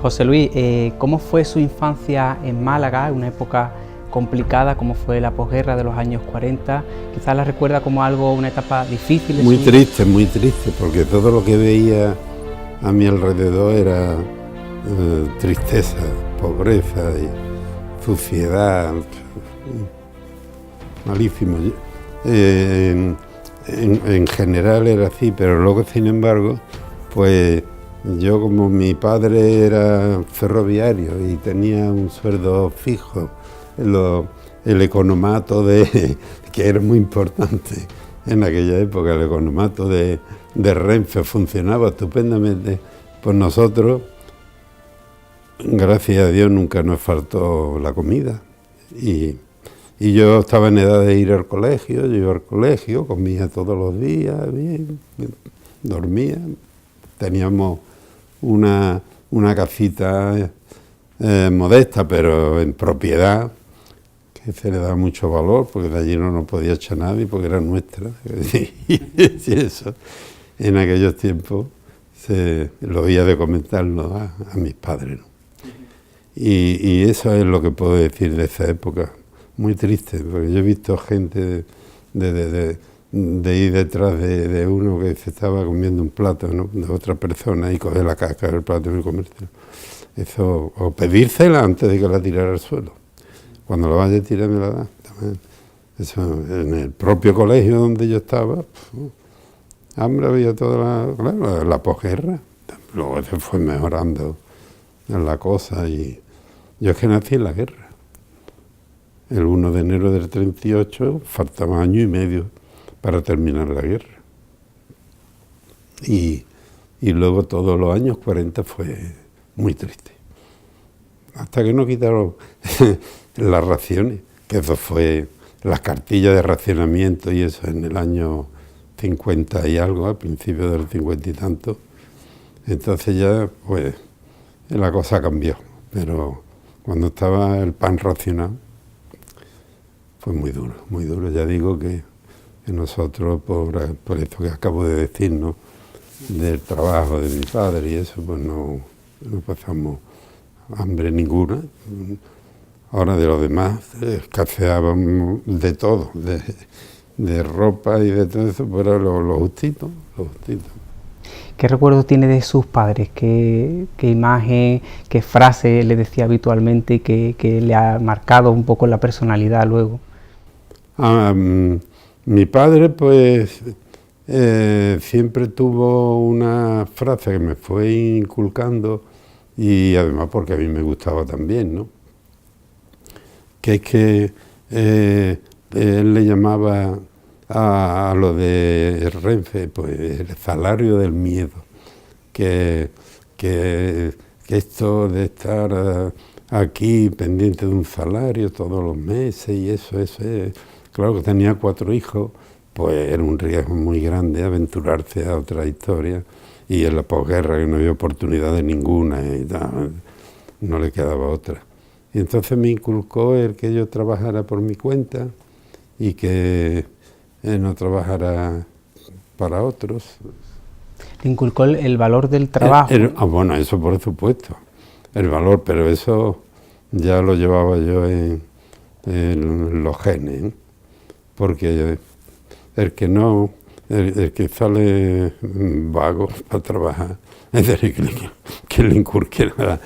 José Luis, ¿cómo fue su infancia en Málaga, una época complicada como fue la posguerra de los años 40? Quizás la recuerda como algo, una etapa difícil. Muy triste, porque todo lo que veía a mi alrededor era tristeza, pobreza y suciedad, malísimo. En general era así, pero luego, sin embargo, pues yo, como mi padre era ferroviario y tenía un sueldo fijo, el economato que era muy importante en aquella época, el economato de Renfe funcionaba estupendamente, pues nosotros, gracias a Dios, nunca nos faltó la comida. Y yo estaba en edad de ir al colegio, yo iba al colegio, comía todos los días, bien, dormía. Teníamos una casita modesta, pero en propiedad, que se le da mucho valor, porque de allí no nos podía echar nadie, porque era nuestra. Y eso, en aquellos tiempos, lo oía de comentarlo a mis padres, ¿no? Y eso es lo que puedo decir de esa época. Muy triste, porque yo he visto gente de ir detrás de uno que se estaba comiendo un plato, ¿no?, de otra persona, y coger la cáscara del plato y comértelo. Eso, o pedírsela antes de que la tirara al suelo. Cuando la vaya a tirar, me la da también. Eso, en el propio colegio donde yo estaba, hambre había toda la posguerra. Luego se fue mejorando la cosa, y yo es que nací en la guerra. El 1 de enero del 38, faltaba año y medio para terminar la guerra. Y luego todos los años 40 fue muy triste. Hasta que no quitaron las raciones, que eso fue las cartillas de racionamiento y eso en el año 50 y algo, al principio del 50 y tanto. Entonces ya, pues, la cosa cambió. Pero cuando estaba el pan racionado, fue muy duro, muy duro. Ya digo que nosotros, por esto que acabo de decir, ¿no?, del trabajo de mi padre y eso, pues no pasamos hambre ninguna. Ahora, de lo demás, escaseábamos de todo, de ropa y de todo eso, pero lo justito, lo justito. ¿Qué recuerdo tiene de sus padres? ¿Qué imagen, qué frase le decía habitualmente y que le ha marcado un poco la personalidad luego? Mi padre, pues, siempre tuvo una frase que me fue inculcando, y además porque a mí me gustaba también, ¿no?, que es que él le llamaba a lo de Renfe, pues, el salario del miedo, que esto de estar aquí pendiente de un salario todos los meses y eso es, claro, que tenía 4 hijos, pues era un riesgo muy grande aventurarse a otra historia, y en la posguerra, que no había oportunidad de ninguna, y tal, no le quedaba otra. Y entonces me inculcó el que yo trabajara por mi cuenta y que no trabajara para otros. ¿Le inculcó el valor del trabajo? Bueno, eso por supuesto, el valor, pero eso ya lo llevaba yo en los genes, ¿eh? Porque el que sale vago para trabajar, es decir, que le inculque nada.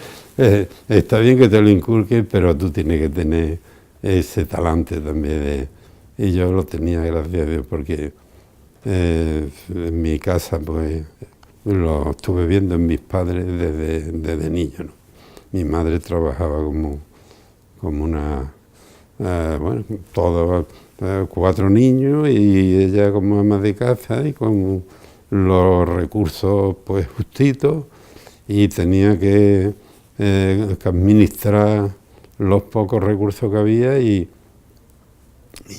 Está bien que te lo inculque, pero tú tienes que tener ese talante también y yo lo tenía, gracias a Dios, porque en mi casa, pues, lo estuve viendo en mis padres desde niño, ¿no? Mi madre trabajaba como una, bueno, todos 4 niños, y ella como ama de casa y con los recursos, pues, justitos, y tenía que administrar los pocos recursos que había y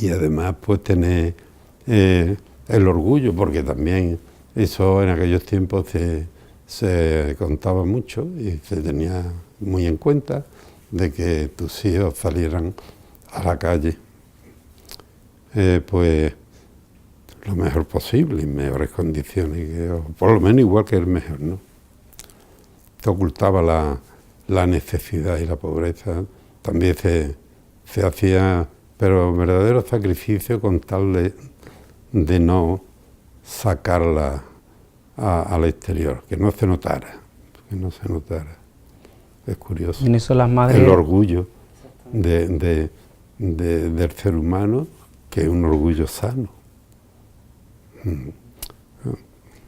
además, pues, tener el orgullo, porque también eso en aquellos tiempos se contaba mucho y se tenía muy en cuenta, de que tus hijos salieran a la calle, pues, lo mejor posible, en mejores condiciones, o por lo menos igual que el mejor, ¿no? Te ocultaba la necesidad y la pobreza también se hacía, pero verdadero sacrificio con tal de no sacarla al exterior, que no se notara, Es curioso. Y en eso las madres... El orgullo del ser humano, que es un orgullo sano.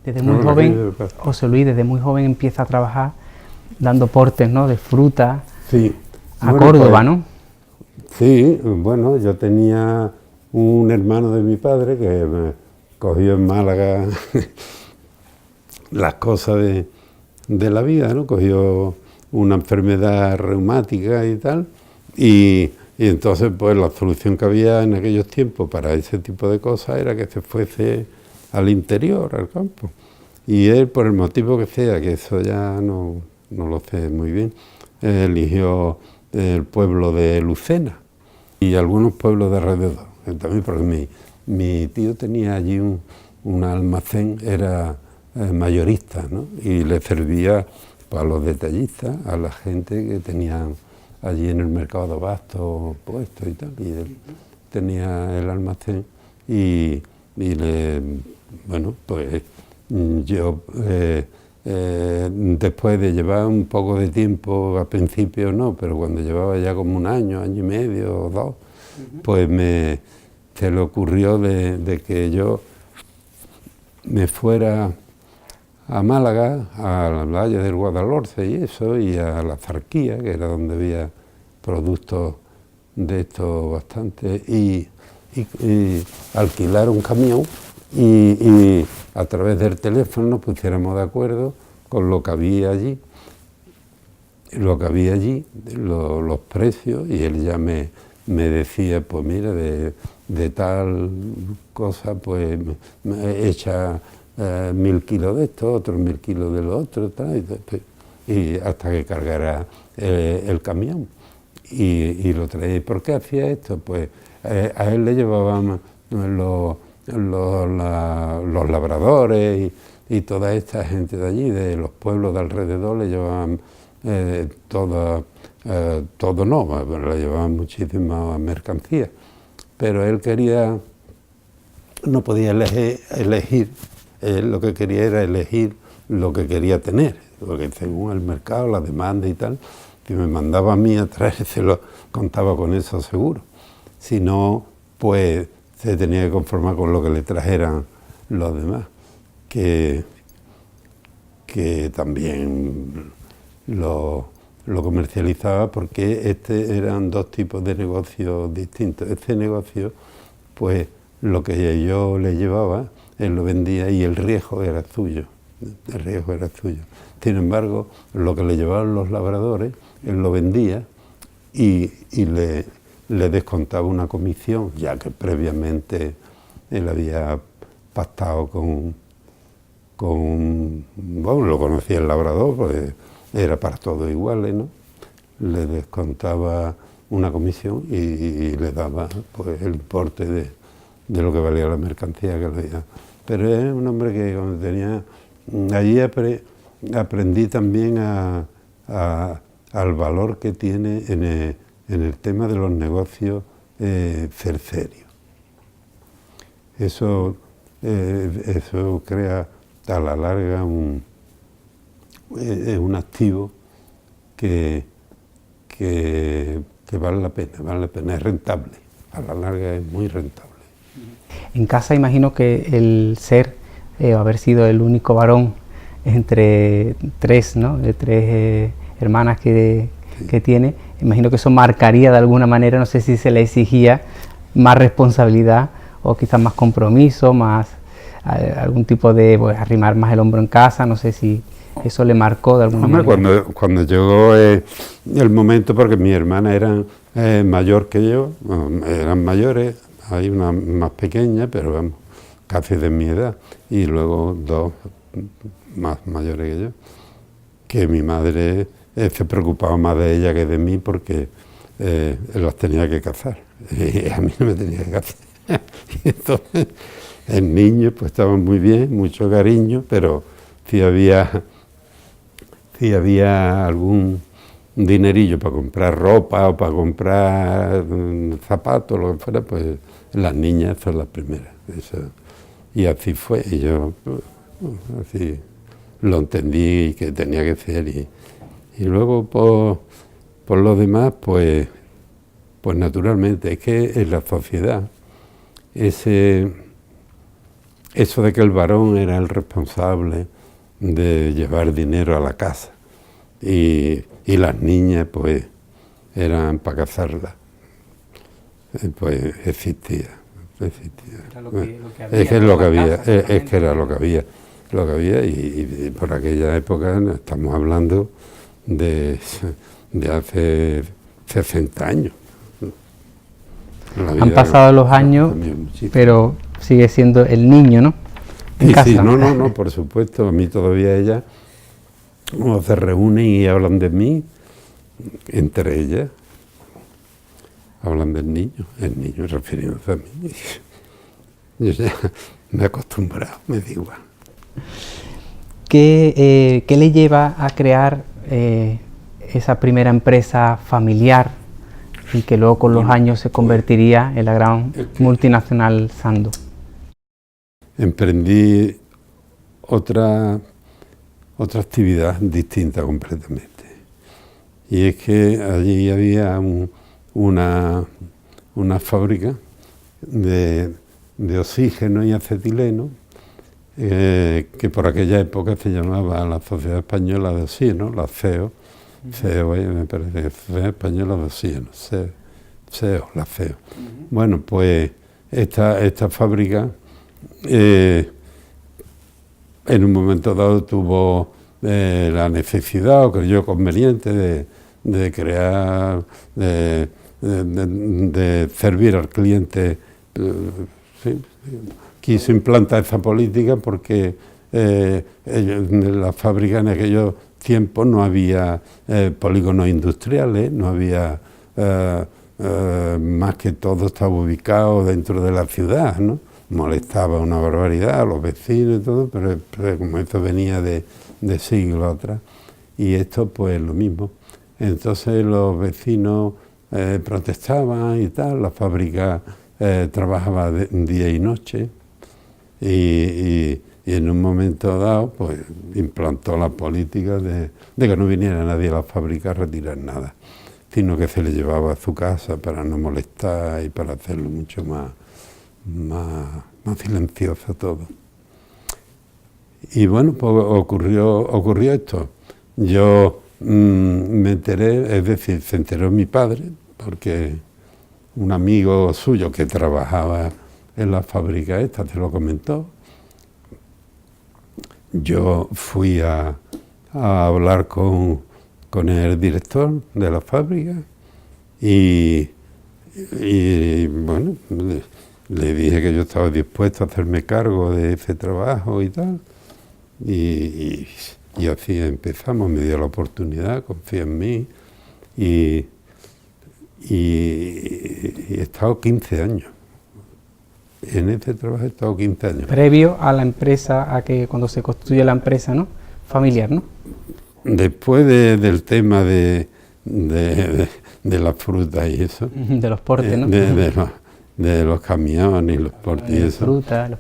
Desde muy joven, José Luis, desde muy joven empieza a trabajar dando portes, ¿no?, de fruta, sí. a Córdoba, pues, ¿no? Sí, bueno, yo tenía un hermano de mi padre que me cogió en Málaga las cosas de la vida, ¿no? Cogió una enfermedad reumática y tal, y entonces pues la solución que había en aquellos tiempos para ese tipo de cosas era que se fuese al interior, al campo. Y él, por el motivo que sea, que eso ya no lo sé muy bien, eligió el pueblo de Lucena y algunos pueblos de alrededor. También porque mi tío tenía allí un almacén, era mayorista, ¿no? Y le servía pues, a los detallistas, a la gente que tenían allí en el mercado de abastos puestos y tal, y él tenía el almacén y bueno, pues yo después de llevar un poco de tiempo, al principio no, pero cuando llevaba ya como un año y medio o dos, pues se le ocurrió de que yo me fuera a Málaga, al Valle del Guadalhorce y eso, y a la Zarquía, que era donde había productos de esto bastante, y alquilar un camión y a través del teléfono nos pusiéramos de acuerdo con lo que había allí, los precios, y él ya me decía, pues mira, de tal cosa, pues me echa 1000 kilos de esto, otros 1000 kilos de lo otro, tal, y hasta que cargara el camión. Y lo traía. ¿Y por qué hacía esto? Pues a él le llevaban los labradores y toda esta gente de allí, de los pueblos de alrededor, le llevaban todo no, le llevaban muchísima mercancía. Pero él no podía elegir, él lo que quería era elegir lo que quería tener, porque según el mercado, la demanda y tal, que me mandaba a mí a traérselo, contaba con eso seguro. Si no, pues se tenía que conformar con lo que le trajeran los demás, que también lo comercializaba, porque eran dos tipos de negocios distintos. Este negocio, pues lo que yo le llevaba, él lo vendía y el riesgo era suyo. Sin embargo, lo que le llevaban los labradores, él lo vendía y le descontaba una comisión, ya que previamente él había pactado bueno, lo conocía el labrador, pues era para todos iguales, ¿no? Le descontaba una comisión y le daba pues el importe de lo que valía la mercancía que le había. Pero es un hombre que cuando tenía... Allí aprendí también al valor que tiene en el tema de los negocios ser serio. Eso crea a la larga un activo que vale la pena, es rentable, a la larga es muy rentable. En casa imagino que el ser haber sido el único varón entre tres, ¿no?, de tres hermanas que tiene, imagino que eso marcaría de alguna manera, no sé si se le exigía más responsabilidad o quizás más compromiso, más algún tipo de pues, arrimar más el hombro en casa, no sé si eso le marcó de alguna manera. Cuando llegó el momento, porque mis hermanas eran mayor que yo, eran mayores, hay una más pequeña, pero vamos, casi de mi edad, y luego dos más mayores que yo, que mi madre se preocupaba más de ella que de mí porque las tenía que casar, y a mí no me tenía que casar. Y entonces, el niño pues estaba muy bien, mucho cariño, pero si había algún un dinerillo para comprar ropa o para comprar zapatos, lo que fuera, pues las niñas son las primeras. Eso. Y así fue, y yo así lo entendí que tenía que ser. Y luego por lo demás, pues naturalmente, es que en la sociedad, eso de que el varón era el responsable de llevar dinero a la casa y las niñas pues eran para cazarlas, pues existía. Era lo que había, Es que es lo que había, casa, es que era lo que había, y por aquella época estamos hablando de hace 60 años. Han pasado los años, pero sigue siendo el niño, ¿no? Sí, no, por supuesto. A mí todavía ellas se reúnen y hablan de mí, entre ellas. Hablan del niño, el niño refiriéndose a mí. Yo ya me he acostumbrado, me da igual. ¿Qué le lleva a crear esa primera empresa familiar y que luego con los años se convertiría en la gran multinacional Sando? Emprendí otra actividad distinta completamente. Y es que allí había una fábrica de oxígeno y acetileno, que por aquella época se llamaba la Sociedad Española de Oxígeno, la CEO, me parece, Sociedad Española de Oxígeno, CEO, la CEO. Bueno, pues esta fábrica en un momento dado tuvo la necesidad o creyó conveniente de crear, de servir al cliente. Sí, quiso implantar esa política porque en la fábrica en aquellos tiempos no había polígonos industriales, no había más que todo estaba ubicado dentro de la ciudad, ¿no? Molestaba una barbaridad a los vecinos y todo, pero como esto venía de siglos atrás, y esto pues lo mismo. Entonces los vecinos protestaban y tal, la fábrica trabajaba día y noche, y en un momento dado pues implantó la política de que no viniera nadie a la fábrica a retirar nada, sino que se le llevaba a su casa para no molestar y para hacerlo mucho más silencioso todo. Y bueno, pues ocurrió esto. Yo me enteré, es decir, se enteró mi padre, porque un amigo suyo que trabajaba en la fábrica esta se lo comentó. Yo fui a hablar con el director de la fábrica y bueno, le dije que yo estaba dispuesto a hacerme cargo de ese trabajo y tal, y así empezamos, me dio la oportunidad, confía en mí, y he estado 15 años. En ese trabajo he estado 15 años. Previo a la empresa, a que cuando se constituye la empresa, ¿no? Familiar, ¿no? Después del tema de las frutas y eso. De los portes, ¿no? De los camiones y los portes y eso. Fruta,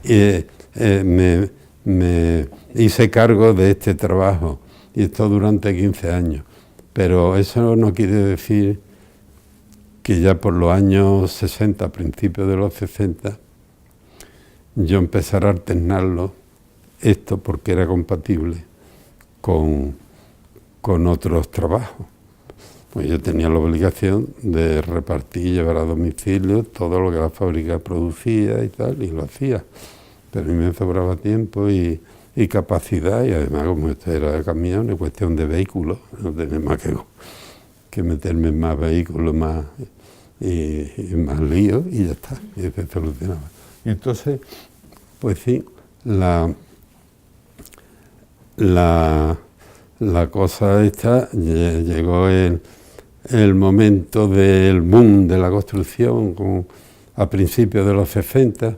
me hice cargo de este trabajo y esto durante 15 años. Pero eso no quiere decir que ya por los años 60, principios de los 60, yo empezara a alternarlo, esto porque era compatible con otros trabajos. Pues yo tenía la obligación de repartir y llevar a domicilio todo lo que la fábrica producía y tal, y lo hacía. Pero a mí me sobraba tiempo y capacidad, y además como esto era de camiones, cuestión de vehículos, no tenía más que meterme en más vehículos, más líos, y ya está, y se solucionaba. Y entonces, pues sí, la cosa esta, llegó el momento del boom de la construcción, a principios de los 60,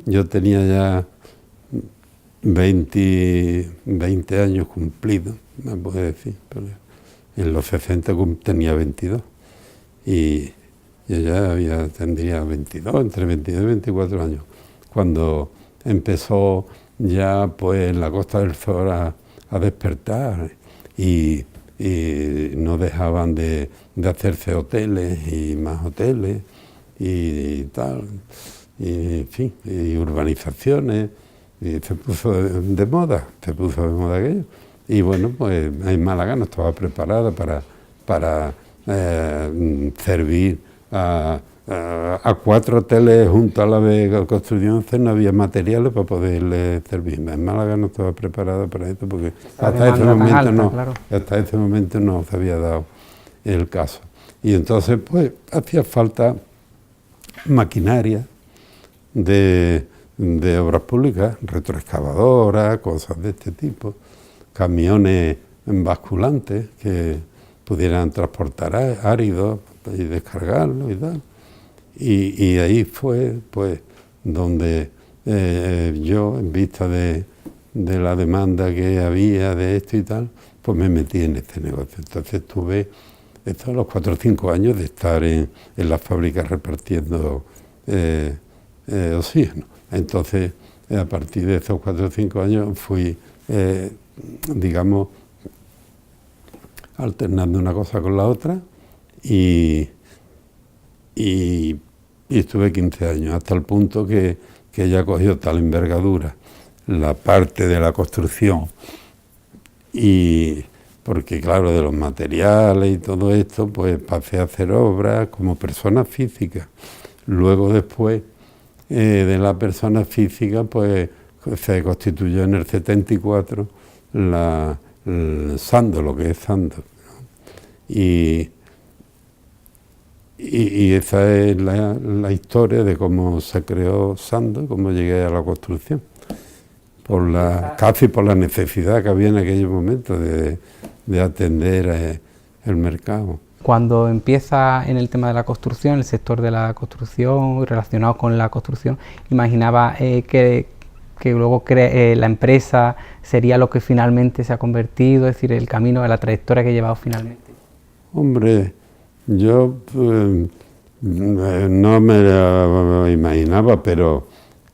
yo tenía ya 20 años cumplidos, me puede decir, en los 60 tenía 22 y yo ya tendría 22, entre 22 y 24 años, cuando empezó ya pues en la Costa del Sol a despertar y no dejaban de hacerse hoteles y más hoteles y tal, y en fin, y urbanizaciones, y se puso de moda aquello. Y bueno, pues en Málaga no estaba preparada para servir a 4 hoteles junto a la de construcción, no había materiales para poderle servir. En Málaga no estaba preparada para esto porque hasta ese momento no se había dado el caso. Y entonces pues hacía falta maquinaria de obras públicas, retroexcavadoras, cosas de este tipo, camiones basculantes que pudieran transportar áridos y descargarlo y tal. Y ahí fue pues donde yo, en vista de la demanda que había de esto y tal, pues me metí en este negocio. Entonces estuve a los 4 o 5 años de estar en las fábricas repartiendo oxígeno. Entonces, a partir de esos 4 o 5 años fui, digamos, alternando una cosa con la otra y estuve 15 años, hasta el punto que ya cogió tal envergadura la parte de la construcción, y porque claro, de los materiales y todo esto, pues pasé a hacer obras como persona física. Luego después de la persona física, pues se constituyó en el 74 el Sando, lo que es Sando, ¿no? Y esa es la historia de cómo se creó Sando, cómo llegué a la construcción, casi por la necesidad que había en aquellos momentos de atender el mercado. Cuando empieza en el tema de la construcción, el sector de la construcción, relacionado con la construcción, imaginaba que luego la empresa sería lo que finalmente se ha convertido, es decir, el camino de la trayectoria que ha llevado finalmente. Hombre, yo no me lo imaginaba, pero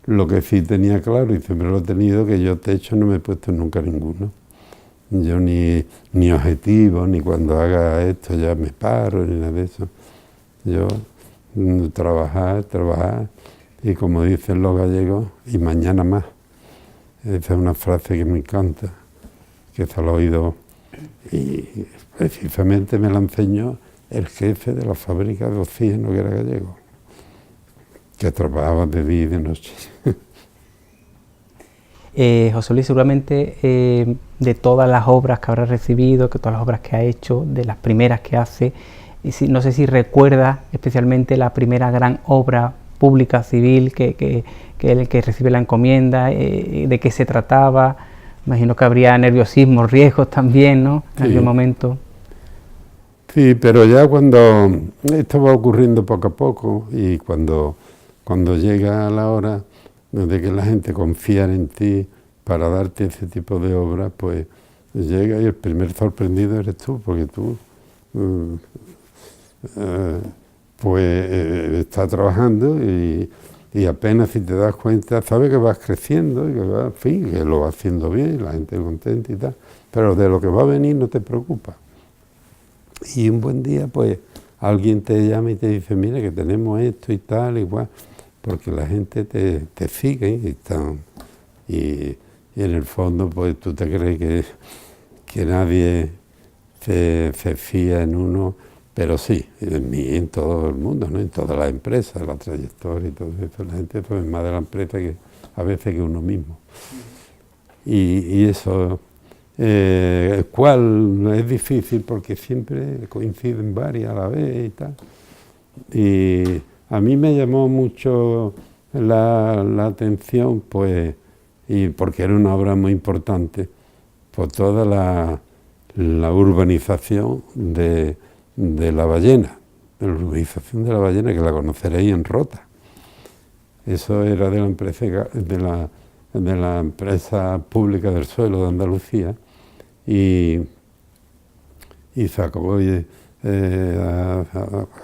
lo que sí tenía claro, y siempre lo he tenido, que yo techo no me he puesto nunca ninguno. Yo ni objetivo, ni cuando haga esto ya me paro, ni nada de eso. Yo trabajar, y como dicen los gallegos, y mañana más. Esa es una frase que me encanta, que se lo he oído, y precisamente me la enseñó el jefe de la fábrica de oxígeno, que era gallego, que trabajaba de día y de noche. José Luis, seguramente de todas las obras que habrá recibido, que todas las obras que ha hecho, de las primeras que hace, no sé si recuerda especialmente la primera gran obra pública civil que recibe la encomienda, de qué se trataba. Imagino que habría nerviosismo, riesgos también, ¿no? En aquel momento. Sí, pero ya cuando esto va ocurriendo poco a poco y cuando llega la hora de que la gente confía en ti para darte ese tipo de obras, pues llega y el primer sorprendido eres tú, porque tú estás trabajando y apenas si te das cuenta, sabes que vas creciendo y que vas, en fin, que lo vas haciendo bien, la gente contenta y tal, pero de lo que va a venir no te preocupa. Y un buen día, pues, alguien te llama y te dice, mira, que tenemos esto y tal, igual, porque la gente te sigue y en el fondo, pues, tú te crees que nadie se fía en uno, pero sí, en mí, en todo el mundo, ¿no? En todas las empresas, la trayectoria y todo eso, la gente pues, es más de la empresa que a veces que uno mismo. Y eso... cuál es difícil porque siempre coinciden varias a la vez y tal. Y a mí me llamó mucho la atención, pues, y porque era una obra muy importante, por toda la urbanización de La Ballena, la urbanización de La Ballena, que la conoceréis en Rota. Eso era de la empresa pública del suelo de Andalucía. Y y sacó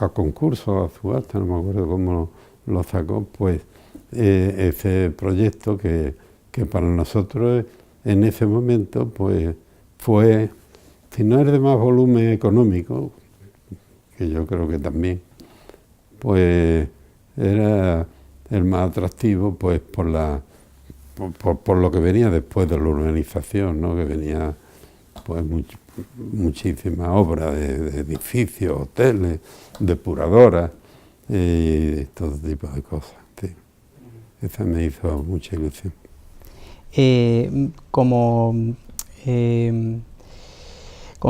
a concurso, a subasta, no me acuerdo cómo lo sacó, pues ese proyecto que para nosotros en ese momento pues fue, si no es de más volumen económico, que yo creo que también, pues era el más atractivo pues por lo que venía después de la urbanización, ¿no? Que venía pues muchísimas obras de edificios, hoteles, depuradoras y todo tipo de cosas. Sí. Esa me hizo mucha ilusión. Como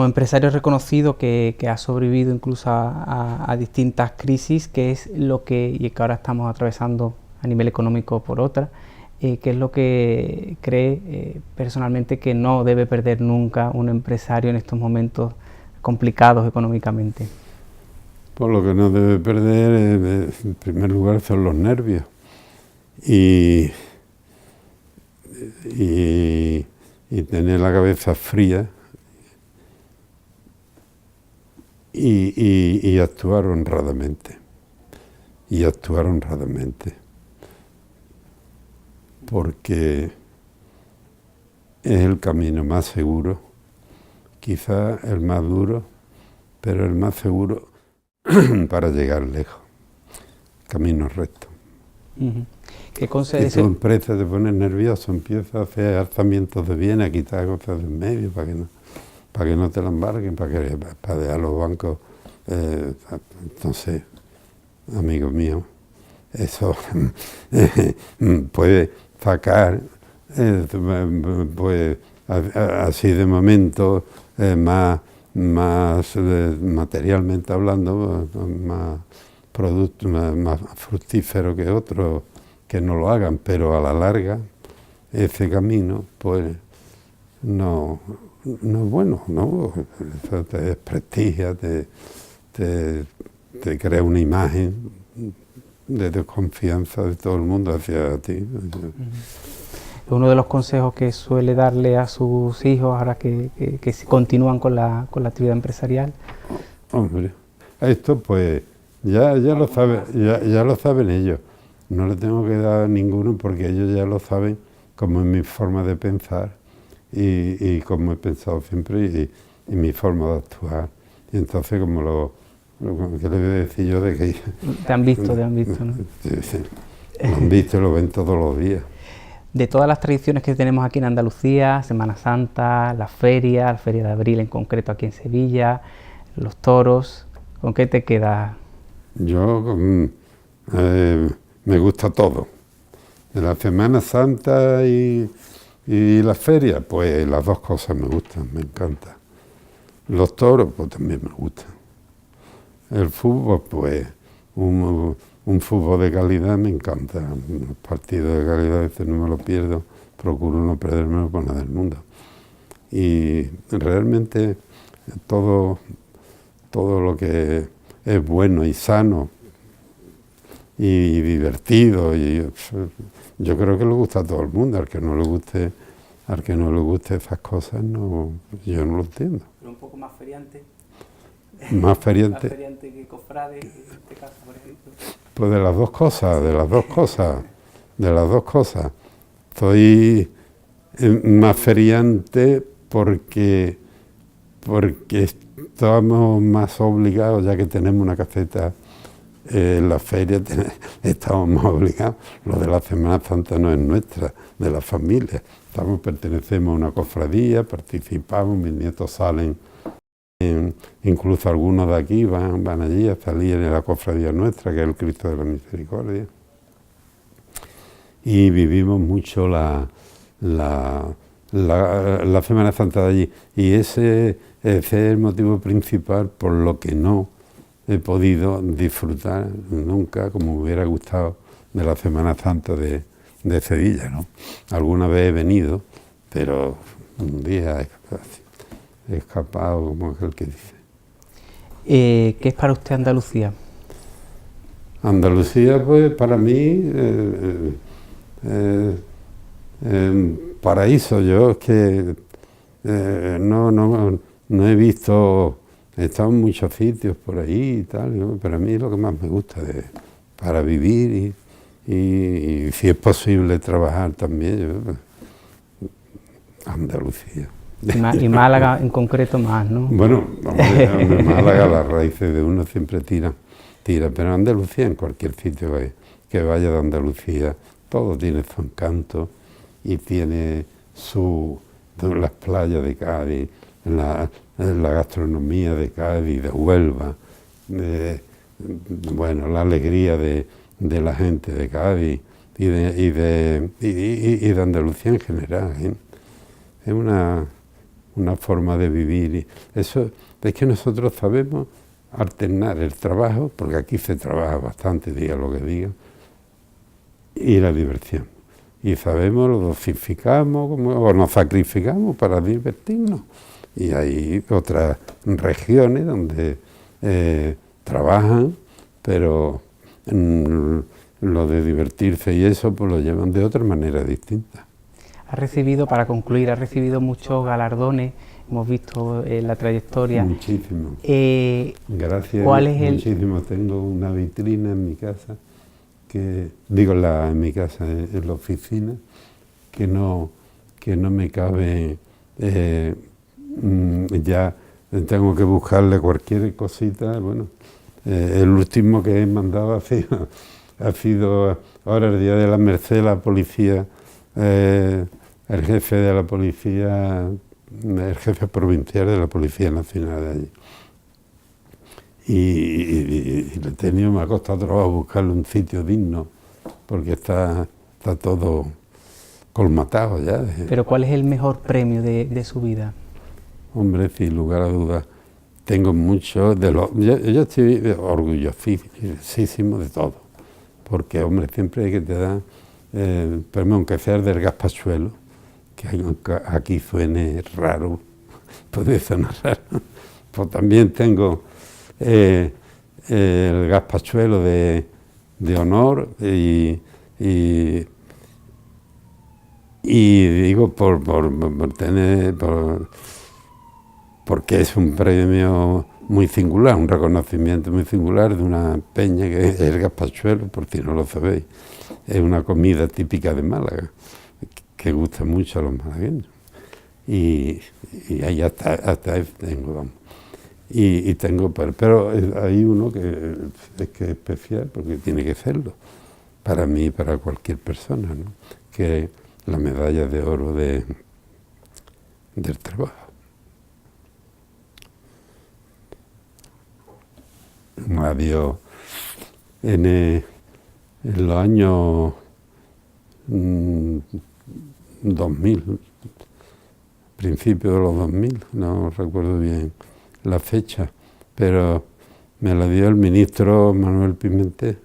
empresario reconocido que ha sobrevivido incluso a distintas crisis, ¿qué es lo que ahora estamos atravesando a nivel económico por otra? ¿Qué es lo que cree personalmente que no debe perder nunca un empresario en estos momentos complicados económicamente? Pues lo que no debe perder, en primer lugar, son los nervios y tener la cabeza fría y actuar honradamente. Porque es el camino más seguro, quizá el más duro, pero el más seguro para llegar lejos. Camino recto. ¿Qué si tu empresa te pone nervioso, empieza a hacer alzamientos de bienes, a quitar cosas de en medio para que no te la embarguen, para dejar los bancos. Entonces, amigos míos, eso puede sacar, pues así de momento, más materialmente hablando, más productos, más fructífero que otros que no lo hagan, pero a la larga ese camino pues no es bueno, ¿no? Eso te desprestigia, te crea una imagen de desconfianza de todo el mundo hacia ti. Uno de los consejos que suele darle a sus hijos ahora que continúan con la actividad empresarial. Hombre, esto pues ya lo saben ellos. No le tengo que dar ninguno porque ellos ya lo saben como es mi forma de pensar y como he pensado siempre y mi forma de actuar. Y entonces ¿qué le voy a decir yo de que... Te han visto, ¿no? Sí, lo han visto y lo ven todos los días. De todas las tradiciones que tenemos aquí en Andalucía, Semana Santa, la Feria de Abril en concreto aquí en Sevilla, los toros, ¿con qué te quedas? Yo me gusta todo. De la Semana Santa y la feria, pues las dos cosas me gustan, me encantan. Los toros, pues también me gustan. El fútbol, pues un fútbol de calidad me encanta. Los partidos de calidad a veces no me los pierdo, procuro no perdérmelo por nada del mundo. Y realmente todo lo que es bueno y sano y divertido, y yo creo que le gusta a todo el mundo. Al que no le guste esas cosas, yo no lo entiendo. Pero un poco más feriante. Más feriante. Más feriante que cofrade, en este caso, por ejemplo. Pues de las dos cosas. Soy más feriante porque estamos más obligados, ya que tenemos una caseta en la feria, estamos más obligados. Lo de la Semana Santa no es nuestra, de la familia. Pertenecemos a una cofradía, participamos, mis nietos salen, incluso algunos de aquí van allí a salir en la cofradía nuestra, que es el Cristo de la Misericordia. Y vivimos mucho la Semana Santa de allí. Y ese es el motivo principal por lo que no he podido disfrutar nunca como me hubiera gustado de la Semana Santa de Sevilla, ¿no? Alguna vez he venido, pero un día he escapado, como aquel que dice. ¿Qué es para usted Andalucía? Andalucía, pues para mí, paraíso. Yo es que no he visto he estado en muchos sitios por ahí y tal, pero a mí lo que más me gusta para vivir y si es posible trabajar también, Andalucía. Y Málaga en concreto más, ¿no? Bueno, hombre, Málaga las raíces de uno siempre tira, pero Andalucía, en cualquier sitio que vaya de Andalucía, todo tiene su encanto y tiene las playas de Cádiz, la gastronomía de Cádiz, de Huelva, bueno, la alegría de la gente de Cádiz y de Andalucía en general, ¿eh? Es una forma de vivir. Y eso es que nosotros sabemos alternar el trabajo, porque aquí se trabaja bastante, diga lo que diga, y la diversión. Y sabemos, lo dosificamos o nos sacrificamos para divertirnos. Y hay otras regiones donde trabajan, pero lo de divertirse y eso pues lo llevan de otra manera distinta. Para concluir, ha recibido muchos galardones, hemos visto la trayectoria. Muchísimo. Gracias, muchísimo. Tengo una vitrina en mi casa, en la oficina, que no me cabe, ya tengo que buscarle cualquier cosita. Bueno, el último que he mandado ha sido ahora el Día de la Merced, la policía. El jefe de la policía, el jefe provincial de la Policía Nacional de allí. Y me ha costado trabajo buscarle un sitio digno, porque está todo colmatado ya. ¿Pero cuál es el mejor premio de su vida? Hombre, sin lugar a dudas, tengo mucho yo estoy orgullosísimo de todo, porque, hombre, siempre que te dan premio, aunque sea del gazpachuelo, que aquí suene raro, puede sonar raro, pues también tengo el gazpachuelo de honor y digo porque es un premio muy singular, un reconocimiento muy singular de una peña que es el gazpachuelo, por si no lo sabéis. Es una comida típica de Málaga, que gusta mucho a los malagueños. Y ahí hasta tengo, vamos. Y tengo, pero hay uno que es especial, porque tiene que serlo, para mí y para cualquier persona, ¿no? Que es la medalla de oro del trabajo. Adiós. En los años 2000, principios de los 2000, no recuerdo bien la fecha, pero me la dio el ministro Manuel Pimentel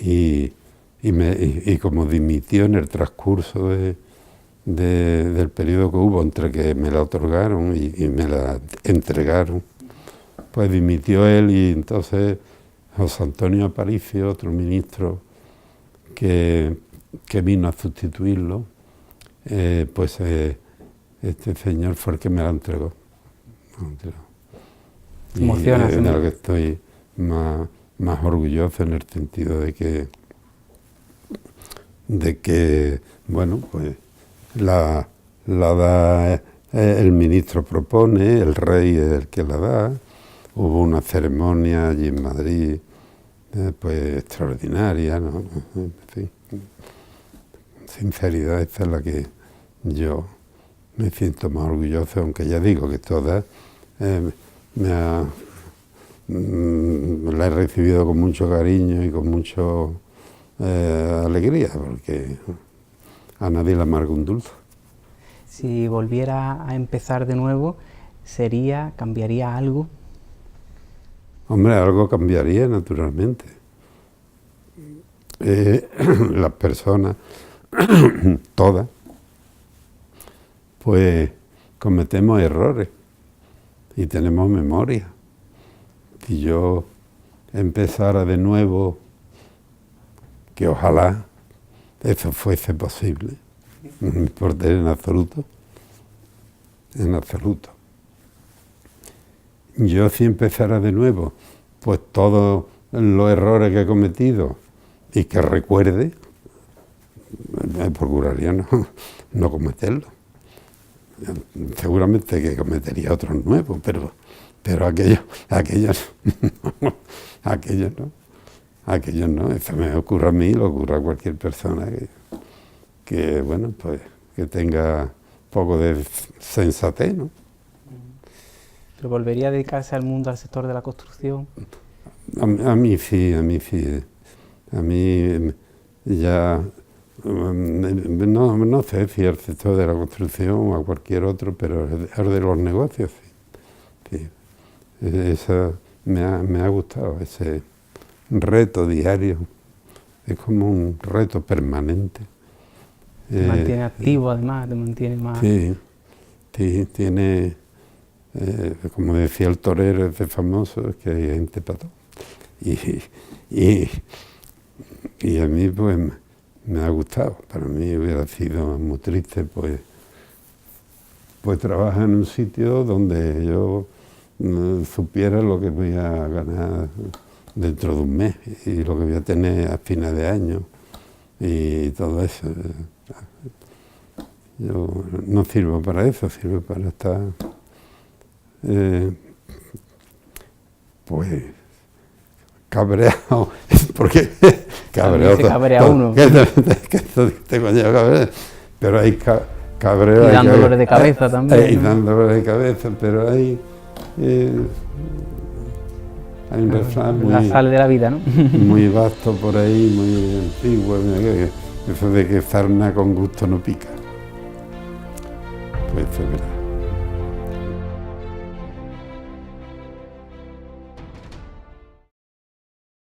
y como dimitió en el transcurso del periodo que hubo entre que me la otorgaron y me la entregaron, pues dimitió él y entonces José Antonio Aparicio, otro ministro que vino a sustituirlo, este señor fue el que me la entregó. Emociona, y de lo que estoy más orgulloso, en el sentido de que bueno, pues la da el ministro, propone, el rey es el que la da. Hubo una ceremonia allí en Madrid, pues extraordinaria, ¿no? En fin, sinceridad, esta es la que yo me siento más orgulloso, aunque ya digo que todas la he recibido con mucho cariño y con mucha alegría, porque a nadie le amarga un dulce. Si volviera a empezar de nuevo, ¿cambiaría algo? Hombre, algo cambiaría, naturalmente. Las personas, todas, pues cometemos errores y tenemos memoria. Si yo empezara de nuevo, que ojalá eso fuese posible, no me importa en absoluto, yo si empezara de nuevo, pues todos los errores que he cometido y que recuerde, me procuraría no cometerlos. Seguramente que cometería otros nuevos, pero aquellos no. Eso me ocurre a mí, lo ocurre a cualquier persona que bueno, pues que tenga poco de sensatez, ¿no? ¿Pero volvería a dedicarse al mundo, al sector de la construcción? A mí sí. A mí ya, no sé si el sector de la construcción o a cualquier otro, pero el de los negocios sí. Eso me ha gustado, ese reto diario. Es como un reto permanente. Te mantiene activo, además, te mantiene más... Sí, tiene, como decía el torero ese famoso, es que hay gente para todo. Y a mí pues me ha gustado. Para mí hubiera sido muy triste pues trabajar en un sitio donde yo supiera lo que voy a ganar dentro de un mes y lo que voy a tener a final de año y todo eso. Yo no sirvo para eso, sirvo para estar pues cabreado, porque cabreado se cabrea uno. Pero hay cabreo. Y dan dolores de cabeza también. Y dan dolores de cabeza, pero hay un refrán la sal de la vida, ¿no? muy vasto por ahí, muy antiguo, eso de que sarna con gusto no pica. Pues es verdad.